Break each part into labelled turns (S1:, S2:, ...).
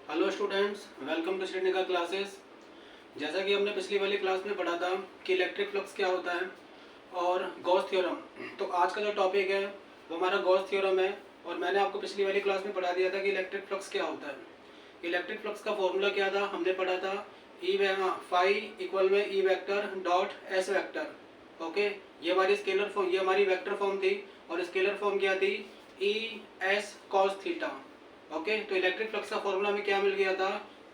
S1: Hello students, welcome to Shrinika classes. जैसा कि हमने पिछली वाली क्लास में पढ़ा था कि इलेक्ट्रिक फ्लक्स क्या होता है और गॉस थ्योरम, तो आज का जो टॉपिक है वो हमारा गॉस थ्योरम है। और मैंने आपको पिछली वाली क्लास में पढ़ा दिया था कि इलेक्ट्रिक फ्लक्स क्या होता है। इलेक्ट्रिक फ्लक्स का फॉर्मूला क्या था, हमने पढ़ा था ई फाई इक्वल में ई vector dot S vector. Okay, ये हमारी स्केलर फॉर्म, ये हमारी वेक्टर फॉर्म थी और स्केलर फॉर्म क्या थी, E S cos theta. Okay, तो इलेक्ट्रिक फ्लक्स का फॉर्मूला हमें क्या मिल गया था,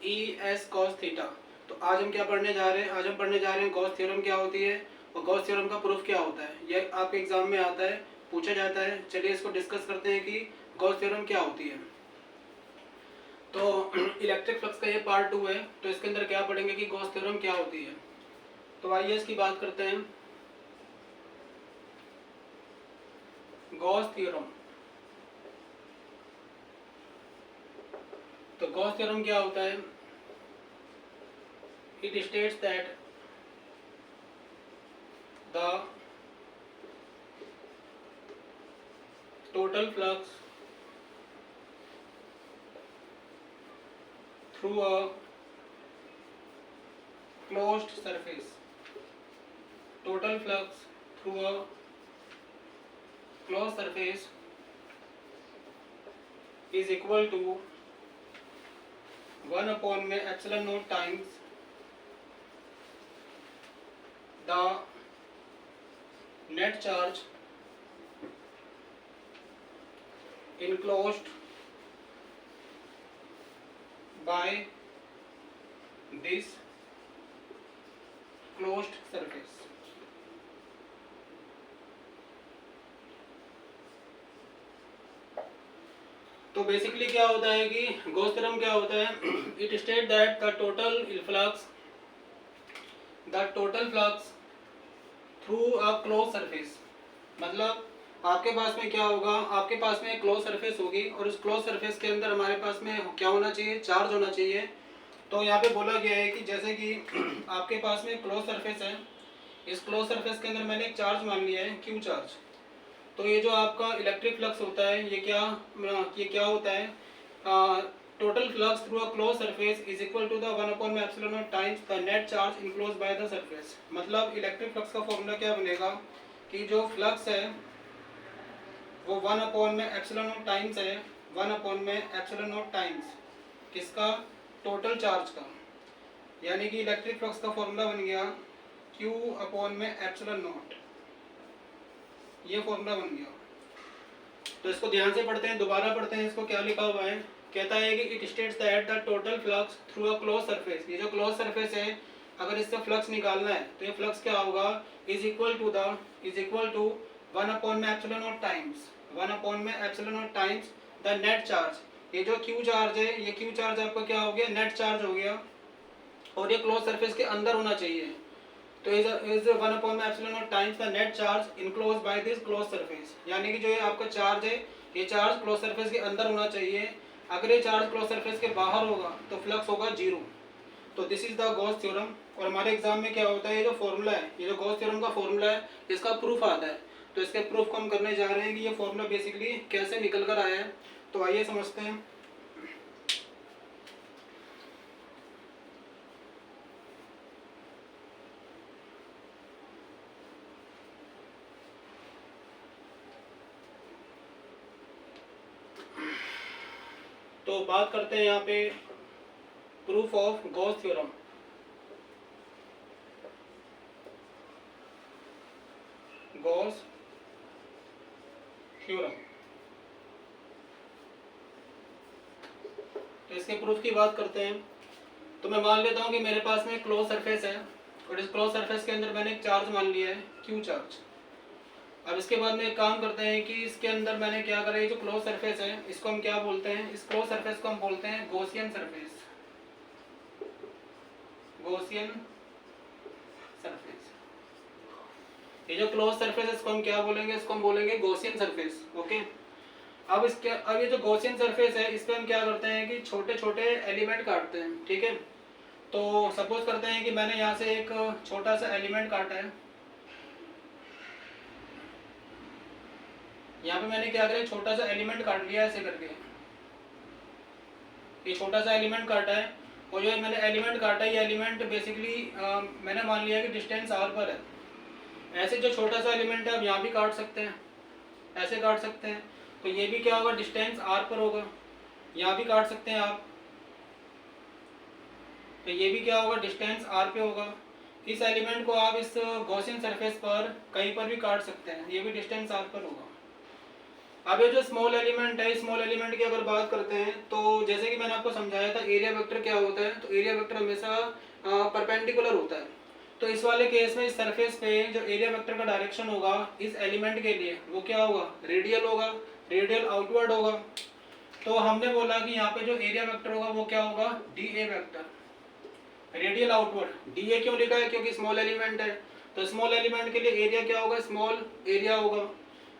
S1: ई एस कॉस थीटा। तो आज हम क्या पढ़ने जा रहे हैं, आज हम पढ़ने जा रहे हैं गॉस थ्योरम क्या होती है और गॉस थ्योरम का प्रूफ क्या होता है। ये आपके एग्जाम में आता है, पूछा जाता है। चलिए इसको डिस्कस करते हैं कि गॉस थ्योरम क्या होती है। तो इलेक्ट्रिक फ्लक्स का ये पार्ट 2 है, तो इसके अंदर क्या पढ़ेंगे कि गॉस थ्योरम क्या होती है। तो आइए इसकी बात करते हैं। गॉस थ्योरम, तो गॉस थ्योरम क्या होता है, it states that the total flux through a closed surface, total flux through a closed surface is equal to 1 upon में epsilon naught times the net charge enclosed by this closed surface। तो basically क्या होता है कि Gauss theorem क्या होता है, it state that the total flux through a close surface. मतलब आपके पास में क्या होगा, आपके पास में एक क्लोज सरफेस होगी और उस क्लोज सरफेस के अंदर हमारे पास में क्या होना चाहिए, चार्ज होना चाहिए। तो यहाँ पे बोला गया है कि जैसे कि आपके पास में क्लोज सरफेस है, इस क्लोज सरफेस के अंदर मैंने एक चार्ज मान लिया है, क्यू चार्ज। तो ये जो आपका इलेक्ट्रिक फ्लक्स होता है ये क्या होता है, total flux through a close surface is equal to the 1 upon में epsilon naught times the net charge enclosed by the surface. मतलब इलेक्ट्रिक फ्लक्स का फॉर्मूला क्या बनेगा कि जो फ्लक्स है वो 1 अपॉन में एप्सिलॉन नॉट टाइम्स है, 1 अपॉन में एप्सिलॉन नॉट टाइम्स किसका, टोटल चार्ज का। यानी कि इलेक्ट्रिक फ्लक्स का फॉर्मूला बन गया Q अपॉन में एप्सिलॉन नॉट, ये फॉर्मूला बन गया। तो इसको ध्यान से पढ़ते हैं, दोबारा पढ़ते हैं इसको, क्या लिखा हुआ है। कहता है कि it states that the total flux through a close surface, ये जो क्लोज सरफेस है अगर इससे फ्लक्स निकालना है तो ये फ्लक्स क्या होगा, इज इक्वल टू 1 अपॉन में एप्सिलॉन नॉट टाइम्स, 1 अपॉन में epsilon naught times the net charge. ये जो क्यू चार्ज है, ये क्यू चार्ज आपका क्या हो गया, नेट चार्ज हो गया और ये क्लोज सरफेस के अंदर होना चाहिए। तो इज 1 अपॉन में epsilon naught times the net charge enclosed by this close surface. यानी कि जो ये आपका चार्ज है ये चार्ज क्लोज सरफेस के अंदर होना चाहिए। अगर ये चार्ज क्लोज सरफेस के बाहर होगा तो फ्लक्स होगा जीरो। तो this is the Gauss theorem. और हमारे एग्जाम में क्या होता है, ये जो फॉर्मूला है, ये जो गॉस थ्योरम का फॉर्मूला है इसका प्रूफ आता है। तो इसके प्रूफ को हम करने जा रहे हैं कि ये फॉर्मूला बेसिकली कैसे निकल कर आया है। तो आइए समझते हैं। तो बात करते हैं यहाँ पे proof of Gauss theorem. Gauss theorem, तो इसके प्रूफ की बात करते हैं। तो मैं मान लेता हूँ कि मेरे पास में क्लोज सरफेस है और इस क्लोज सरफेस के अंदर मैंने एक चार्ज मान लिया है, क्यू चार्ज। अब इसके बाद में एक काम करते हैं कि इसके अंदर मैंने क्या करा, ये जो क्लोज सरफेस है इसको हम क्या बोलते हैं, इस क्लोज सरफेस को हम बोलते हैं गॉसियन सरफेस, गॉसियन सरफेस। ये जो क्लोज सरफेस है इसको हम क्या बोलेंगे, इसको हम बोलेंगे गॉसियन सरफेस। ओके, अब ये जो गॉसियन सरफेस है इस पे हम क्या करते हैं कि छोटे छोटे एलिमेंट काटते हैं। ठीक है, तो सपोज करते हैं कि मैंने यहाँ से एक छोटा सा एलिमेंट काटा है, यहाँ पे मैंने क्या करा, छोटा सा एलिमेंट काट लिया ऐसे करके। ये छोटा सा एलिमेंट काटा है, और जो मैंने एलिमेंट काटा है ये एलिमेंट बेसिकली मैंने मान लिया कि डिस्टेंस आर पर है। ऐसे जो छोटा सा एलिमेंट है आप यहाँ भी काट सकते हैं, ऐसे काट सकते हैं, तो ये भी क्या होगा, डिस्टेंस आर पर होगा। यहाँ भी काट सकते हैं आप, तो ये भी क्या होगा, डिस्टेंस आर पे होगा। इस एलिमेंट को आप इस गॉसियन सरफेस पर कहीं पर भी काट सकते हैं, ये भी डिस्टेंस आर पर होगा। अब ये जो स्मॉल एलिमेंट है, स्मॉल एलिमेंट की अगर बात करते हैं तो जैसे कि मैंने आपको समझाया था एरिया वेक्टर क्या होता है, तो एरिया वेक्टर हमेशा परपेंडिकुलर होता है। तो इस वाले केस में इस सरफेस पे जो एरिया वेक्टर का डायरेक्शन होगा इस एलिमेंट के लिए वो क्या होगा, रेडियल होगा, रेडियल आउटवर्ड होगा। तो हमने बोला कि यहाँ पे जो एरिया वेक्टर होगा वो क्या होगा, D A vector, radial outward. D A क्यों लिखा है, क्योंकि स्मॉल एलिमेंट है, तो स्मॉल एलिमेंट के लिए एरिया क्या होगा, स्मॉल एरिया होगा।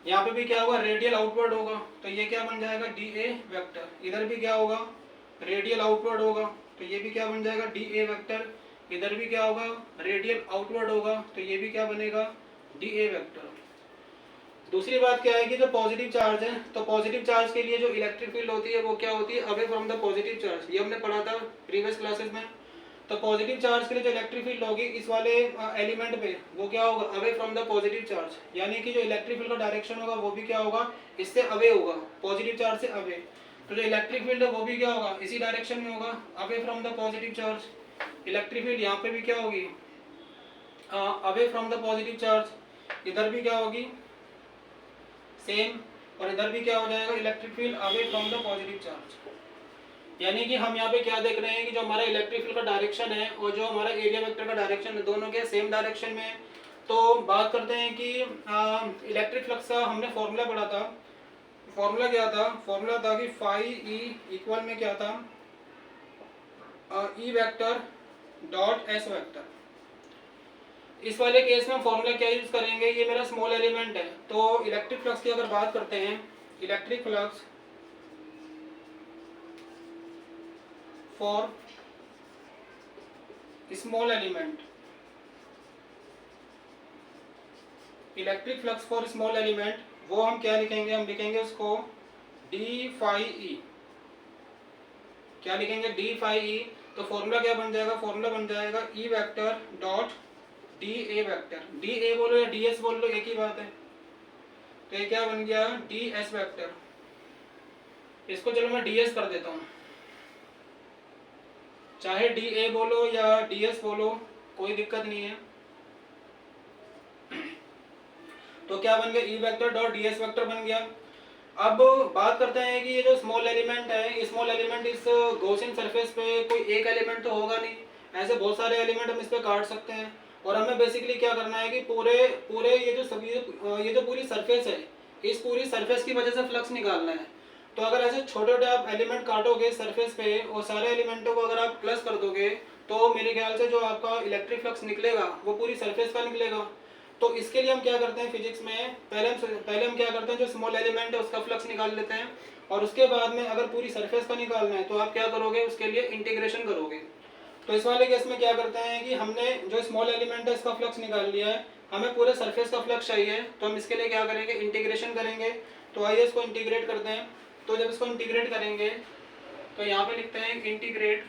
S1: यहाँ पे भी क्या होगा, रेडियल आउटवर्ड होगा, तो ये क्या बन जाएगा, डी ए वेक्टर। इधर भी क्या होगा, रेडियल आउटवर्ड होगा, तो ये भी क्या बन जाएगा, डी ए वेक्टर। इधर भी क्या होगा, रेडियल आउटवर्ड होगा, तो ये भी क्या बनेगा, डी ए वेक्टर। दूसरी बात क्या है कि जो पॉजिटिव चार्ज है, तो पॉजिटिव चार्ज के लिए जो इलेक्ट्रिक फील्ड होती है वो क्या होती है, away from the positive charge. ये हमने पढ़ा था प्रीवियस क्लासेस में। तो पॉजिटिव चार्ज के लिए जो इलेक्ट्रिक फील्ड होगी इस वाले एलिमेंट पे वो क्या होगा, away from the positive charge, यानी कि जो इलेक्ट्रिक फील्ड का डायरेक्शन होगा वो भी क्या होगा, इससे अवे होगा, पॉजिटिव चार्ज से अवे। तो जो इलेक्ट्रिक फील्ड है वो भी क्या होगा, इसी डायरेक्शन में होगा, away from the positive charge. Electric field यहाँ पे भी क्या होगी, away from the positive charge. इधर भी क्या होगी, सेम, और इधर भी क्या हो जाएगा, electric field away from the positive charge. यानी कि हम यहाँ पे क्या देख रहे हैं कि जो हमारा इलेक्ट्रिक फील्ड का डायरेक्शन है और जो हमारा एरिया वेक्टर का डायरेक्शन है दोनों के सेम डायरेक्शन में। तो बात करते हैं कि इलेक्ट्रिक फ्लक्स का हमने फॉर्मूला पढ़ा था। फॉर्मूला क्या था, फॉर्मूला था कि फाई ई इक्वल में क्या था, ई वेक्टर डॉट एस वेक्टर। इस वाले केस में फॉर्मूला क्या यूज करेंगे, ये मेरा स्मॉल एलिमेंट है, तो इलेक्ट्रिक फ्लक्स की अगर बात करते हैं, electric flux for small element, electric flux for small element, वो हम क्या लिखेंगे, हम लिखेंगे उसको डी फाई ई। क्या लिखेंगे, डी फाई ई। तो फॉर्मूला क्या बन जाएगा, फॉर्मूला बन जाएगा E vector dot D A vector. D A बोलो या डी एस बोल लो, एक ही बात है। तो ये क्या बन गया, डी एस वेक्टर। इसको चलो मैं डी एस कर देता हूँ, चाहे डी ए बोलो या डी एस बोलो कोई दिक्कत नहीं है। तो क्या बन गया, ई vector dot D S vector बन गया। अब बात करते हैं कि ये जो स्मॉल एलिमेंट है, स्मॉल एलिमेंट इस गॉसियन सरफेस पे कोई एक एलिमेंट तो होगा नहीं, ऐसे बहुत सारे एलिमेंट हम इस पे काट सकते हैं। और हमें बेसिकली क्या करना है कि पूरे ये जो सभी ये जो पूरी सरफेस है, इस पूरी सरफेस की वजह से फ्लक्स निकालना है। तो अगर ऐसे छोटे छोटे आप एलिमेंट काटोगे सरफेस पे और सारे एलिमेंटों को अगर आप प्लस कर दोगे तो मेरे ख्याल से जो आपका इलेक्ट्रिक फ्लक्स निकलेगा वो पूरी सरफेस का निकलेगा। तो इसके लिए हम क्या करते हैं फिजिक्स में, पहले हम क्या करते हैं, जो स्मॉल एलिमेंट है उसका फ्लक्स निकाल लेते हैं, और उसके बाद में अगर पूरी सरफेस का निकालना है तो आप क्या करोगे, उसके लिए इंटीग्रेशन करोगे। तो इस वाले केस में क्या करते हैं कि हमने जो स्मॉल एलिमेंट है इसका फ्लक्स निकाल लिया है, हमें पूरे सरफेस का फ्लक्स चाहिए, तो हम इसके लिए क्या करेंगे, इंटीग्रेशन करेंगे। तो आइए इसको इंटीग्रेट करते हैं। तो जब इसको इंटीग्रेट करेंगे तो यहाँ पे लिखते हैं integrate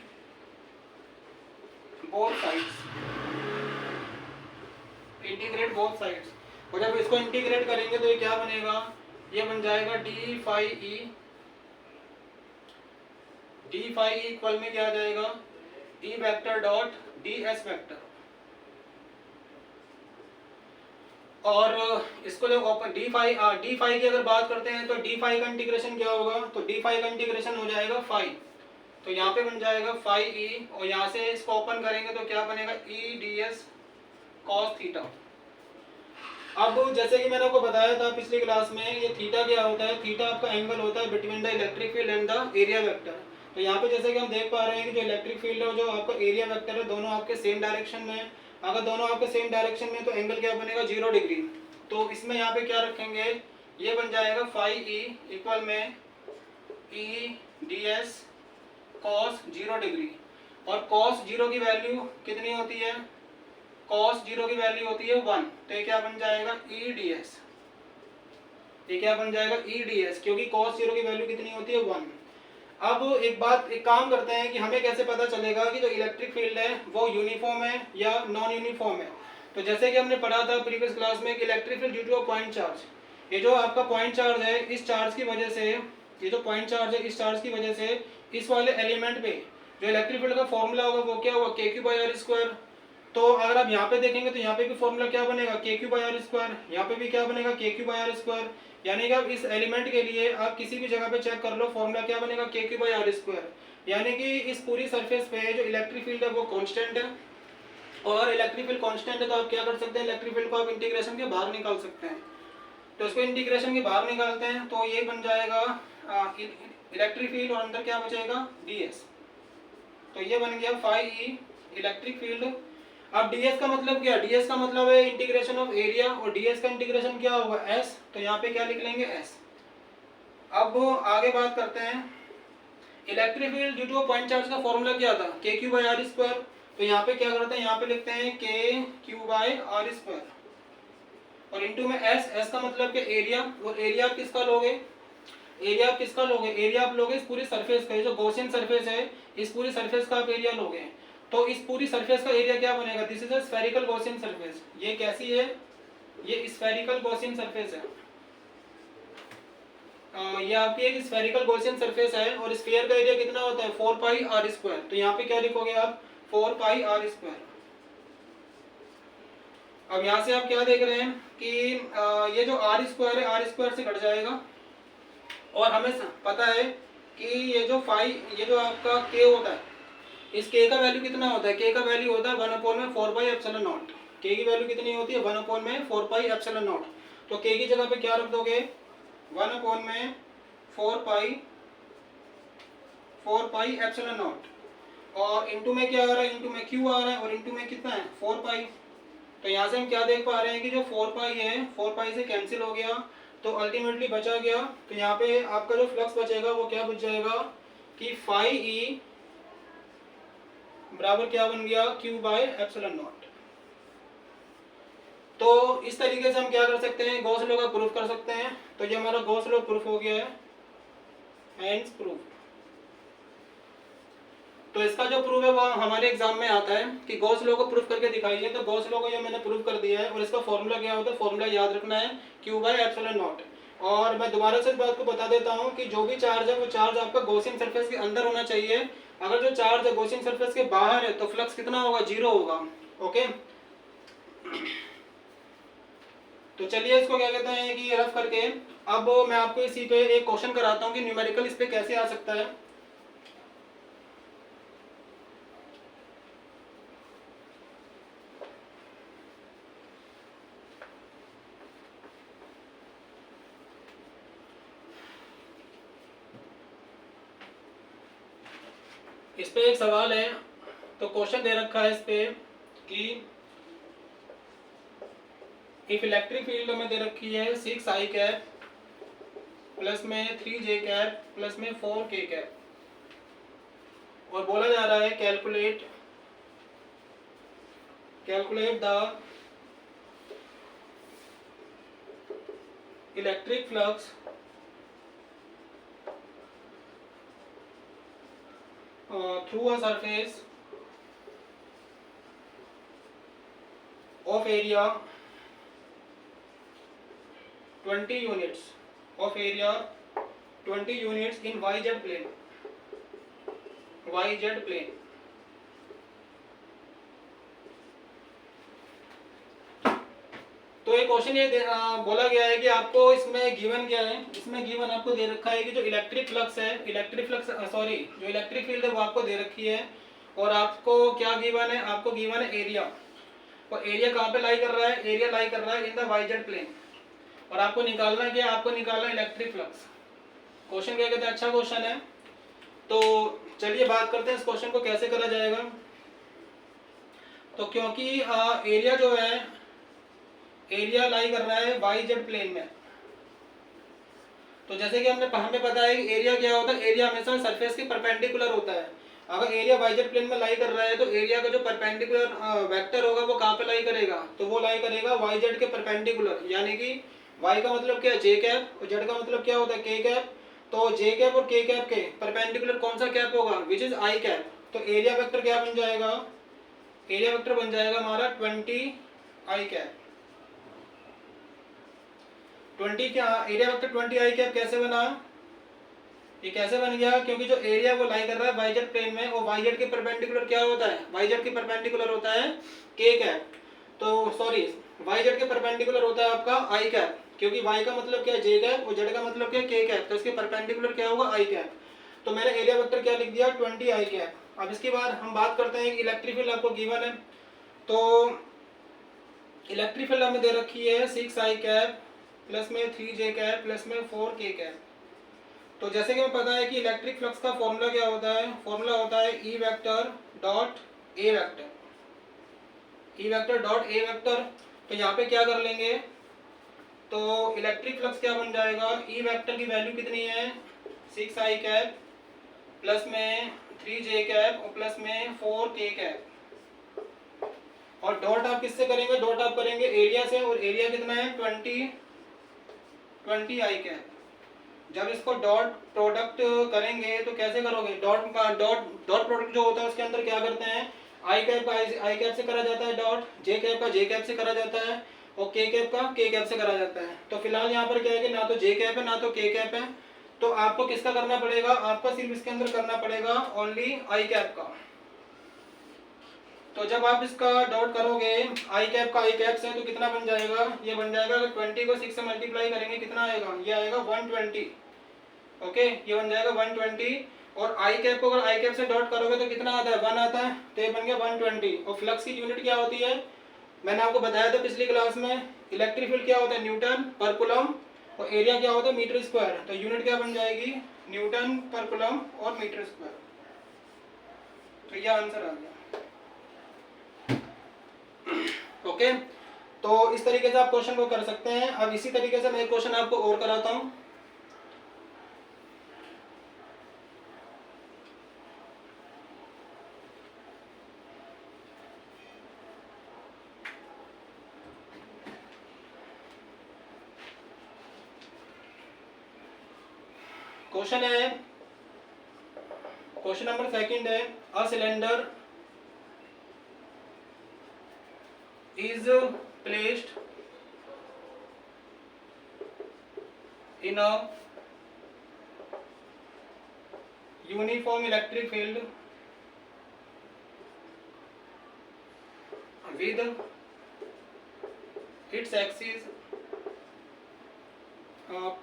S1: both sides, integrate both sides. और जब इसको इंटीग्रेट करेंगे तो ये क्या बनेगा, ये बन जाएगा D phi E. D phi E equal में क्या आ जाएगा, E vector dot D S vector. और इसको जब ओपन डी फाई की अगर बात करते हैं तो डी फाई का इंटीग्रेशन क्या होगा, तो डी फाई का इंटीग्रेशन हो जाएगा फाई। तो यहाँ पे बन जाएगा फाई ई, और यहाँ से इसको ओपन करेंगे तो क्या बनेगा, E D S cos theta. अब जैसे कि मैंने आपको बताया था पिछली क्लास में, ये थीटा क्या होता है, थीटा आपका एंगल होता है between the electric field and the area vector. तो यहाँ पे जैसे कि हम देख पा रहे हैं कि जो इलेक्ट्रिक फील्ड है जो आपका एरिया वेक्टर है दोनों आपके सेम डायरेक्शन में है। अगर दोनों आपके सेम डायरेक्शन में तो एंगल क्या बनेगा, 0 डिग्री। तो इसमें यहाँ पे क्या रखेंगे, ये बन जाएगा फाई ई इक्वल में E D S cos 0 degree. और कॉस 0 की वैल्यू कितनी होती है, कॉस 0 की वैल्यू होती है 1। तो ये क्या बन जाएगा, ई डी एस। ये क्या बन जाएगा, ई डी एस, क्योंकि कॉस 0 की वैल्यू कितनी होती है 1। अब एक काम करते हैं कि हमें कैसे पता चलेगा कि जो इलेक्ट्रिक फील्ड है वो यूनिफॉर्म है या नॉन यूनिफॉर्म है। तो जैसे कि हमने पढ़ा था प्रीवियस क्लास में कि electric field due to a point charge, ये जो आपका पॉइंट चार्ज है इस चार्ज की वजह से, ये जो पॉइंट चार्ज है इस चार्ज की वजह से इस वाले एलिमेंट पे जो इलेक्ट्रिक फील्ड का फॉर्मूला होगा वो क्या होगा, के क्यू बाई आर स्क्वायर। तो अगर आप यहाँ पे देखेंगे तो यहाँ पे भी फॉर्मूला क्या बनेगा, के क्यू बाई आर स्क्वायर, यहाँ पे भी क्या बनेगा, के क्यू बाई आर स्क्वायर। यानी कि आप इस एलिमेंट के लिए आप किसी भी जगह पे चेक कर लो, फॉर्मूला क्या बनेगा, के क्यू बाई आर स्क्वायर। यानी कि इस पूरी सरफेस पे जो इलेक्ट्रिक फील्ड है वो कांस्टेंट है, और इलेक्ट्रिक फील्ड कांस्टेंट है तो आप क्या कर सकते हैं, इलेक्ट्रिक फील्ड को आप इंटीग्रेशन के बाहर निकाल सकते हैं। तो इसको इंटीग्रेशन के बाहर निकालते हैं तो ये बन जाएगा इलेक्ट्रिक फील्ड, और अंदर क्या बचेगा, ds। तो ये बन गया फाई ई इलेक्ट्रिक फील्ड। अब ds का मतलब क्या, ds का मतलब है इंटीग्रेशन ऑफ एरिया, और ds का इंटीग्रेशन क्या होगा, s। तो यहाँ पे क्या लिख लेंगे, s। अब आगे बात करते हैं, electric field due two point charge का फॉर्मूला क्या था, के क्यू बाई आर स्क्वायर। तो यहाँ पे क्या करते हैं, यहाँ पे लिखते हैं के क्यू बाई आर स्क्वायर, और इंटू में s का मतलब कि एरिया, और एरिया आप किसका लोगे, एरिया आप किसका लोगे, एरिया आप लोगे इस पूरी सरफेस का, जो गॉसियन सरफेस है इस पूरी सरफेस का आप एरिया लोगे। तो इस पूरी सरफेस का एरिया क्या बनेगा, this is a spherical Gaussian surface. ये कैसी है, ये स्फेरिकल गॉसियन सरफेस है। ये आपकी एक स्फेरिकल गॉसियन सरफेस है, और स्फीयर का एरिया कितना होता है, 4 पाई आर स्क्वायर। तो यहाँ पे क्या लिखोगे आप, 4 पाई आर स्क्वायर। अब यहाँ से आप क्या देख रहे हैं कि ये जो आर स्क्वायर है आर स्क्वायर से घट जाएगा, और हमें पता है कि ये जो ये जो आपका k होता है, इस k का वैल्यू कितना होता है, k का वैल्यू होता है 1/4 पाई एप्सिलॉन नॉट। k की वैल्यू कितनी होती है, 1/4 पाई एप्सिलॉन नॉट। तो k की जगह पे क्या रख दोगे, 1/4 पाई एप्सिलॉन नॉट, और इंटू में क्या आ रहा है, इंटू में q आ रहा है, और इंटू में कितना है, 4 पाई। तो यहाँ से हम क्या देख पा रहे हैं कि जो 4 पाई है 4 पाई से कैंसिल हो गया, तो अल्टीमेटली बचा गया। तो यहाँ पे आपका जो फ्लक्स बचेगा वो क्या बच जाएगा कि फाई ई बराबर क्या बन गया, क्यू बाई एप्सिलॉन नॉट। तो इस तरीके से हम क्या कर सकते हैं, गॉस लॉ का प्रूफ कर सकते हैं। तो ये हमारा गॉस लॉ प्रूफ हो गया है, हेंस प्रूफ। तो इसका जो प्रूफ है वो हमारे एग्जाम में आता है कि गॉस लॉ को प्रूफ करके दिखाइए। तो गॉस लॉ को ये मैंने प्रूफ कर दिया है, और इसका फॉर्मूला क्या होता है, फॉर्मूला याद रखना है, क्यू बाई एप्सिलॉन नॉट। और मैं दोबारा से इस बात को बता देता हूँ कि जो भी चार्ज है वो चार्ज आपका गॉसियन सरफेस के अंदर होना चाहिए। अगर जो चार्ज है गॉसियन सरफेस के बाहर है तो फ्लक्स कितना होगा, 0 होगा। ओके, तो चलिए इसको क्या कहते हैं कि रफ करके अब मैं आपको इसी पे एक क्वेश्चन कराता हूँ कि न्यूमेरिकल इस पे कैसे आ सकता है। इस पे एक सवाल है, तो क्वेश्चन दे रखा है इस पे कि इफ इलेक्ट्रिक फील्ड में दे रखी है 6 आई कैप प्लस में 3 जे कैप प्लस में 4 के कैप, और बोला जा रहा है calculate the electric flux through a surface of area 20 units of area 20 units in YZ plane, YZ plane। तो एक क्वेश्चन ये बोला गया है कि आपको इसमें गिवन क्या है, इसमें गिवन आपको दे रखा है कि जो इलेक्ट्रिक फ्लक्स है, जो इलेक्ट्रिक फील्ड है वो आपको दे रखी है, और आपको क्या गिवन है, आपको गिवन है एरिया। और एरिया कहाँ पे लाई कर रहा है, एरिया लाई कर रहा है इन द YZ प्लेन, और आपको निकालना क्या, आपको निकालना इलेक्ट्रिक फ्लक्स। क्वेश्चन क्या कहते हैं, अच्छा क्वेश्चन है। तो चलिए बात करते हैं इस क्वेश्चन को कैसे करा जाएगा। तो क्योंकि एरिया जो है, एरिया लाई कर रहा है YZ प्लेन में, तो जैसे कि हमें पता है कि एरिया क्या होता है, एरिया हमेशा सरफेस के परपेंडिकुलर होता है। अगर एरिया YZ प्लेन में लाई कर रहा है तो एरिया का जो परपेंडिकुलर वेक्टर होगा वो कहाँ पे लाई करेगा, तो वो लाई करेगा YZ के परपेंडिकुलर। यानी कि Y का मतलब क्या है, J कैप, और Z का मतलब क्या होता है, K कैप। तो जे कैप और के कैप के परपेंडिकुलर कौन सा कैप होगा, विच इज आई कैप। तो एरिया वेक्टर क्या बन जाएगा, एरिया वेक्टर बन जाएगा हमारा 20 आई कैप। 20 क्या एरिया वेक्टर 20 आई कैप कैसे बना, ये कैसे बन गया, क्योंकि जो एरिया वो लाई कर रहा है वाईजेड प्लेन में, और वाईजेड के परपेंडिकुलर क्या होता है, वाईजेड के परपेंडिकुलर होता है के कैप। तो सॉरी वाईजेड के परपेंडिकुलर होता है आपका आई कैप, क्योंकि वाई का मतलब क्या है जे कैप और जेड का मतलब क्या है के कैप, तो इसके परपेंडिकुलर क्या होगा आई कैप। तो मैंने एरिया वेक्टर क्या लिख दिया 20 आई कैप। अब इसके बाद हम बात करते हैं कि इलेक्ट्रिक फील्ड आपको गिवन है, तो इलेक्ट्रिक फील्ड हमें दे रखी है 6 आई कैप प्लस में 3 जे कैप प्लस में 4 के कैप। तो जैसे कि हमें पता है कि इलेक्ट्रिक फ्लक्स का फॉर्मूला क्या होता है, फॉर्मूला होता है ई vector dot A vector, E vector dot A vector. तो यहाँ पे क्या कर लेंगे, तो इलेक्ट्रिक फ्लक्स क्या बन जाएगा, ई वेक्टर की वैल्यू कितनी है 6 आई कैप प्लस में 3 जे कैप और प्लस में 4 के कैप, और डॉट आप किससे करेंगे, डॉट आप करेंगे एरिया से, और एरिया कितना है 20 आई कैप। जब इसको डॉट प्रोडक्ट करेंगे तो कैसे करोगे, डॉट का डॉट प्रोडक्ट जो होता है उसके अंदर क्या करते हैं, आई कैप का आई कैप से करा जाता है डॉट, जे कैप का जे कैप से करा जाता है, और के कैप का के कैप से करा जाता है। तो फिलहाल यहाँ पर क्या है कि ना तो जे कैप है ना तो के कैप है, तो आपको किसका करना पड़ेगा, आपको सिर्फ इसके अंदर करना पड़ेगा ओनली आई कैप का। तो जब आप इसका डॉट करोगे आई कैप का आई कैप से तो कितना बन जाएगा, ये बन जाएगा, अगर 20 को 6 से मल्टीप्लाई करेंगे कितना आएगा, ये आएगा 120। ओके ये बन जाएगा 120, और आई कैप को अगर आई कैप से डॉट करोगे तो कितना आता है 1 आता है, तो ये बन गया 120। और फ्लक्स की यूनिट क्या होती है, मैंने आपको बताया था पिछली क्लास में, इलेक्ट्रिक फील्ड क्या होता है न्यूटन पर कूलम, और एरिया क्या होता है मीटर स्क्वायर। तो यूनिट क्या बन जाएगी न्यूटन पर कूलम और मीटर स्क्वायर। तो ये आंसर आ गया। ओके तो इस तरीके से आप क्वेश्चन को कर सकते हैं। अब इसी तरीके से मैं एक क्वेश्चन आपको और कराता हूं। क्वेश्चन है, क्वेश्चन नंबर सेकंड है, a cylinder is placed in a uniform electric field with its axis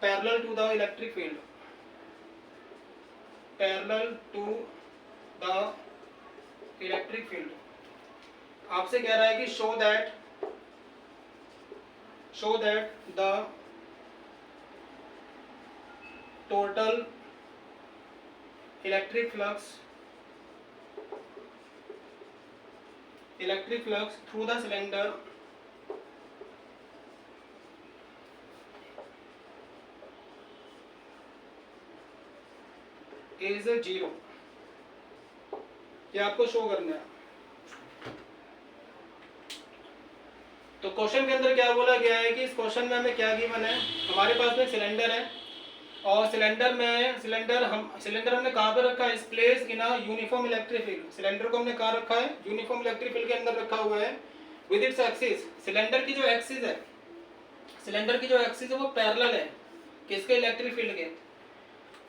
S1: parallel to the electric field, parallel to the electric field। आपसे कह रहा है कि show that the total electric flux through the cylinder is 0। ये आपको show करना है। तो क्वेश्चन के अंदर क्या बोला गया है कि इस क्वेश्चन में हमें क्या गिवन है, हमारे पास में सिलेंडर है, और सिलेंडर हमने कहाँ पे रखा है, इस place in a uniform electric field. Cylinder को हमने कहाँ रखा है, यूनिफॉर्म इलेक्ट्रिक फील्ड के अंदर रखा हुआ है, विद इट्स एक्सिस। सिलेंडर की जो एक्सिस है वो पैरेलल है किसके, इलेक्ट्रिक फील्ड के।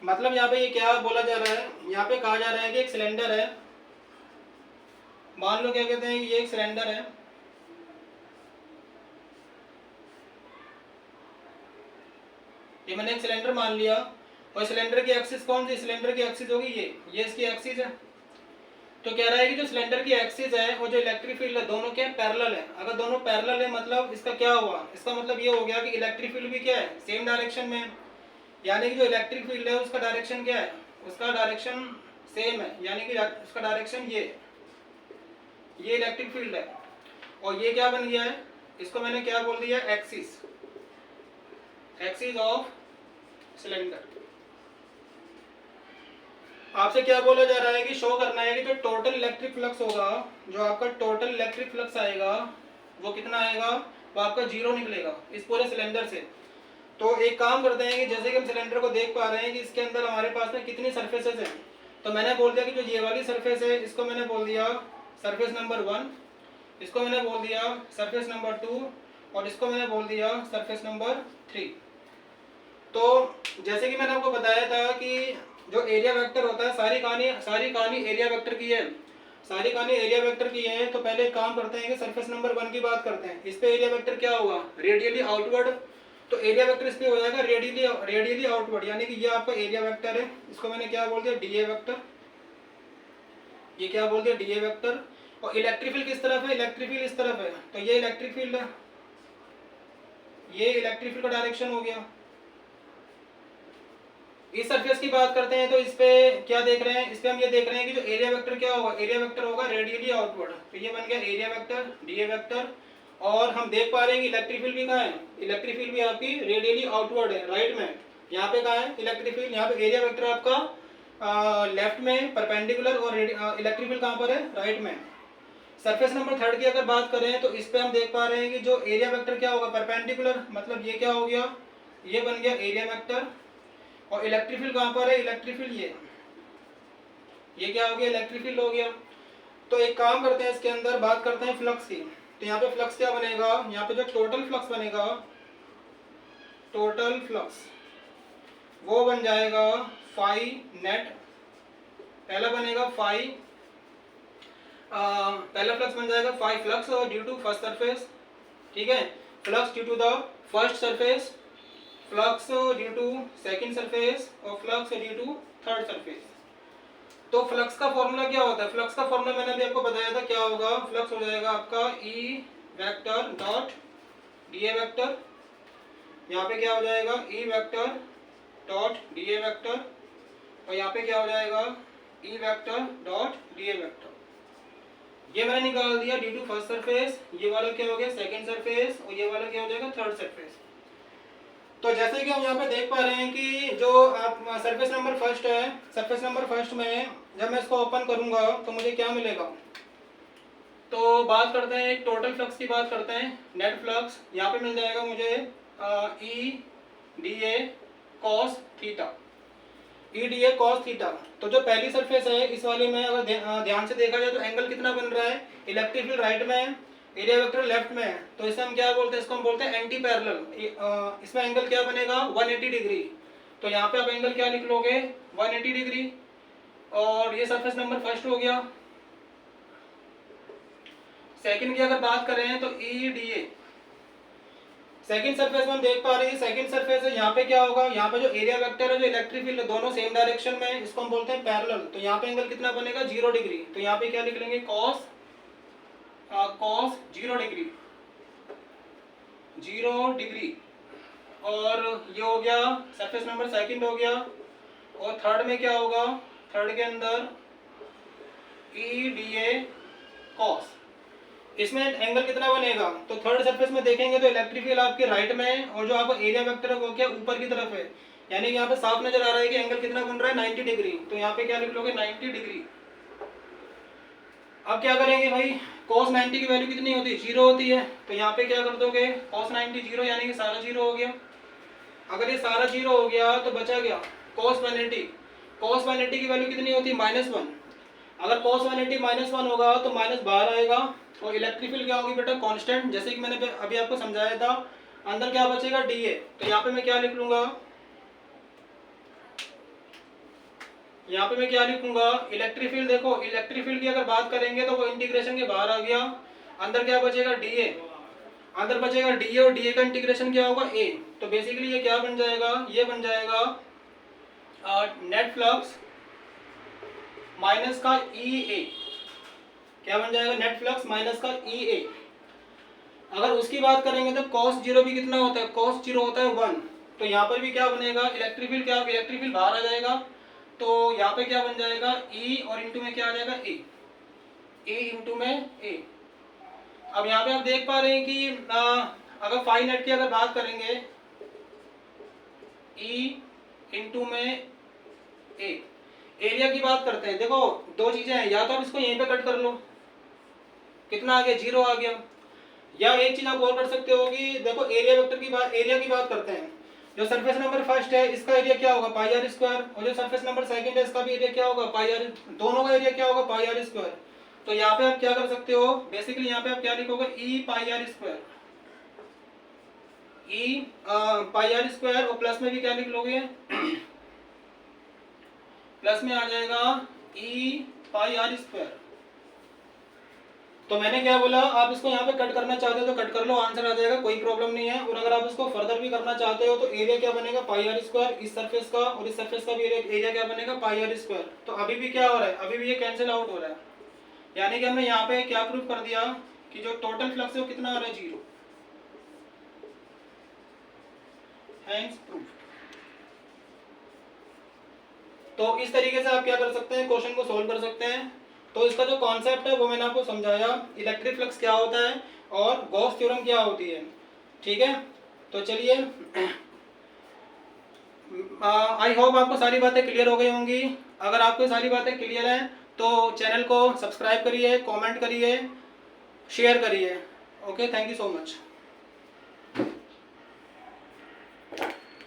S1: मतलब यहाँ पे ये क्या बोला जा रहा है, यहाँ पे कहा जा रहा है कि एक सिलेंडर है, मान लो क्या कहते हैं, ये एक सिलेंडर है, ये मैंने एक सिलेंडर मान लिया, और सिलेंडर की एक्सिस कौन सी, सिलेंडर की एक्सिस होगी ये इसकी एक्सिस है। तो कह रहा है कि जो सिलेंडर की एक्सिस है और जो इलेक्ट्रिक फील्ड है दोनों क्या पैरेलल है। अगर दोनों पैरेलल है मतलब इसका क्या हुआ, इसका मतलब ये हो गया कि इलेक्ट्रिक फील्ड भी क्या है सेम डायरेक्शन में, यानी कि जो इलेक्ट्रिक फील्ड है उसका डायरेक्शन क्या है, उसका डायरेक्शन सेम है, यानी कि उसका डायरेक्शन ये इलेक्ट्रिक फील्ड है। और ये क्या बन गया है, इसको मैंने क्या बोल दिया, एक्सिस ऑफ सिलेंडर। आपसे क्या बोला जा रहा है कि शो करना है कि जो टोटल इलेक्ट्रिक फ्लक्स होगा, जो आपका टोटल इलेक्ट्रिक फ्लक्स आएगा वो कितना आएगा, वो आपका 0 निकलेगा इस पूरे सिलेंडर से। तो एक काम करते हैं कि जैसे कि हम सिलेंडर को देख पा रहे हैं कि इसके अंदर हमारे पास में कितनी सरफेसेस हैं। तो मैंने बोल दिया कि जो ये वाली सरफेस है इसको मैंने बोल दिया सरफेस नंबर 1, इसको मैंने बोल दिया सरफेस नंबर 2 और इसको मैंने बोल दिया सरफेस नंबर 3। तो जैसे कि मैंने आपको बताया था कि जो एरिया वेक्टर होता है सारी कहानी एरिया वेक्टर की है, सारी कहानी एरिया वेक्टर की है। तो पहले एक काम करते हैं कि सरफेस नंबर 1 की बात करते हैं। इस पे एरिया वेक्टर क्या होगा, रेडियली आउटवर्ड। तो एरिया वेक्टर इस पे हो जाएगा रेडियली आउटवर्ड, यानी कि ये आपका एरिया वेक्टर है। इसको मैंने क्या बोल दिया, डीए वेक्टर। ये क्या बोल दिया, डीए वेक्टर। और इलेक्ट्रिक फील्ड किस तरफ है, इलेक्ट्रिक फील्ड इस तरफ है। तो ये इलेक्ट्रिक फील्ड है, ये इलेक्ट्रिक फील्ड का डायरेक्शन हो गया। इस सरफेस की बात करते हैं तो इस पे क्या देख रहे हैं, इस पे हम ये देख रहे हैं कि जो एरिया वेक्टर क्या होगा, एरिया वेक्टर होगा रेडियली आउटवर्ड। तो ये बन गया एरिया वेक्टर, डीए वेक्टर। और हम देख पा रहे हैं कि इलेक्ट्रिक फील्ड भी कहाँ है, इलेक्ट्रिक फील्ड भी आपकी रेडियली आउटवर्ड है, राइट में। यहाँ पे कहाँ है इलेक्ट्रिक फील्ड, यहाँ पे एरिया वेक्टर आपका लेफ्ट में परपेंडिकुलर, और इलेक्ट्रिक फील्ड कहाँ पर है, राइट में। सरफेस नंबर 3 की अगर बात करें तो इस पे हम देख पा रहे हैं कि जो एरिया वेक्टर क्या होगा, परपेंडिकुलर, मतलब ये क्या हो गया, ये बन गया एरिया वेक्टर। और इलेक्ट्रिक फील्ड कहाँ पर है, इलेक्ट्रिक फील्ड ये क्या हो गया, इलेक्ट्रिक फील्ड हो गया। तो एक काम करते हैं, इसके अंदर बात करते हैं फ्लक्स की। तो यहाँ पे फ्लक्स क्या बनेगा, यहाँ पे जो टोटल फ्लक्स बनेगा, टोटल फ्लक्स वो बन जाएगा फाई नेट। पहला बनेगा फाई, पहला फ्लक्स बन जाएगा phi flux due to first surface, ठीक है। Flux due to the first surface, flux due to second surface और flux due to third surface. तो फ्लक्स का फॉर्मूला क्या होता है, फ्लक्स का फॉर्मूला मैंने अभी आपको बताया था क्या होगा। फ्लक्स हो जाएगा आपका ई वेक्टर डॉट डीए वेक्टर। यहाँ पे क्या हो जाएगा, E vector dot DA vector, और यहाँ पे क्या हो जाएगा, E vector dot DA vector. ये मैंने निकाल दिया ड्यू टू फर्स्ट सरफेस, ये वाला क्या हो गया सेकंड सरफेस, और ये वाला क्या हो जाएगा थर्ड सरफेस। तो जैसे कि हम यहाँ पे देख पा रहे हैं कि जो आप सरफेस नंबर फर्स्ट है, सरफेस नंबर फर्स्ट में जब मैं इसको ओपन करूंगा तो मुझे क्या मिलेगा। तो बात करते हैं एक टोटल फ्लक्स की बात करते हैं, नेट फ्लक्स। यहाँ पे मिल जाएगा मुझे E D A cos theta, E D A cos theta. तो जो पहली सरफेस है इस वाले में अगर ध्यान से देखा जाए तो एंगल कितना बन रहा है, इलेक्ट्रिक फील्ड राइट में है, एरिया वेक्टर लेफ्ट में है। तो इसे हम क्या बोलते हैं, इसको हम बोलते हैं एंटी पैरेलल। इसमें एंगल क्या बनेगा 180 डिग्री। तो यहाँ पे आप एंगल क्या लिख लोगे 180 डिग्री। और ये सरफेस नंबर फर्स्ट हो गया। सेकंड की अगर बात करें तो E D A, second surface में हम देख पा रहे हैं सेकंड सरफेस है, यहाँ पे क्या होगा, यहाँ पे जो एरिया वेक्टर है जो इलेक्ट्रिक फील्ड दोनों सेम डायरेक्शन में है, इसको हम बोलते हैं पैरेलल। तो यहाँ पे एंगल कितना बनेगा 0 डिग्री। तो यहाँ पे क्या लिख लेंगे कॉस 0 डिग्री, 0 डिग्री। और ये हो गया सरफेस नंबर सेकंड हो गया। और थर्ड में क्या होगा, थर्ड के अंदर ई डी ए कॉस, इसमें एंगल कितना बनेगा। तो थर्ड सरफेस में देखेंगे तो इलेक्ट्रिक फील्ड आपके राइट में है, और जो आपका एरिया वेक्टर है वो क्या ऊपर की तरफ है, यानी कि यहाँ पे साफ नजर आ रहा है कि एंगल कितना बन रहा है 90 डिग्री। तो यहाँ पे क्या लिख लोगे 90 डिग्री। अब क्या करेंगे भाई, cos 90 की वैल्यू कितनी होती है 0 होती है। तो यहाँ पे क्या कर दोगे cos 90 0, यानी कि सारा 0 हो गया। अगर ये सारा 0 हो गया तो बचा गया cos 180। cos 180 की वैल्यू कितनी होती है -1। अगर cos 180 -1 होगा तो माइनस बाहर आएगा। और इलेक्ट्रिक फील्ड क्या होगी बेटा कांस्टेंट, जैसे कि मैंने अभी आपको समझाया था। अंदर क्या बचेगा डीए। तो यहाँ पे मैं क्या लिख लूंगा, यहाँ पे मैं क्या लिखूंगा इलेक्ट्रिक फील्ड। देखो इलेक्ट्रिक फील्ड की अगर बात करेंगे तो वो इंटीग्रेशन के बाहर आ गया। अंदर क्या बचेगा डीए, अंदर बचेगा डीए, और डीए का इंटीग्रेशन क्या होगा ए। तो बेसिकली ये क्या बन जाएगा, ये बन जाएगा नेट फ्लक्स माइनस का ई ए। क्या बन जाएगा नेट फ्लक्स माइनस का ई ए। अगर उसकी बात करेंगे तो cos 0 भी कितना होता है, cos 0 होता है 1। तो यहाँ पर भी क्या बनेगा इलेक्ट्रिक फील्ड, क्या इलेक्ट्रिक फील्ड बाहर आ जाएगा। तो यहाँ पे क्या बन जाएगा E, और इंटू में क्या आ जाएगा A, A इंटू में A। अब यहाँ पे आप देख पा रहे हैं कि अगर फाई नेट की अगर बात करेंगे E इंटू में A। एरिया की बात करते हैं, देखो दो चीजें हैं, या तो आप इसको यहीं पे कट कर लो, कितना आ गया 0 आ गया। या एक चीज आप और कर सकते हो कि देखो एरिया वेक्टर की बात, एरिया की बात करते हैं जो सरफेस नंबर फर्स्ट है इसका एरिया क्या होगा पाई आर स्क्वायर, और जो सरफेस नंबर सेकंड है इसका भी एरिया क्या होगा पाई आर, दोनों का एरिया क्या होगा पाई आर स्क्वायर। तो यहाँ पे आप क्या कर सकते हो, बेसिकली यहाँ पे आप क्या लिखोगे E pi R square, E pi R square, और प्लस में भी क्या लिख लोगे प्लस में आ जाएगा ई पाई आर स्क्वायर। तो मैंने क्या बोला, आप इसको यहाँ पे कट करना चाहते हो तो कट कर लो, आंसर आ जाएगा, कोई प्रॉब्लम नहीं है। और अगर आप इसको फर्दर भी करना चाहते हो तो एरिया क्या बनेगा पाई आर स्क्वायर, इस सरफेस का और इस सरफेस का भी एरिया क्या बनेगा पाई आर स्क्वायर। तो अभी भी क्या हो रहा है, अभी भी ये कैंसिल आउट हो रहा है, यानी कि हमने यहाँ पे क्या प्रूव कर दिया कि जो टोटल फ्लक्स है वो कितना आ रहा है, 0। Hence proof. तो इस तरीके से आप क्या कर सकते हैं, क्वेश्चन को सोल्व कर सकते हैं। तो इसका जो कॉन्सेप्ट है वो मैंने आपको समझाया, इलेक्ट्रिक फ्लक्स क्या होता है और गॉस थ्योरम क्या होती है, ठीक है। तो चलिए, आई होप आपको सारी बातें क्लियर हो गई होंगी। अगर आपको सारी बातें क्लियर हैं तो चैनल को सब्सक्राइब करिए, कमेंट करिए, शेयर करिए। Okay, thank you so much.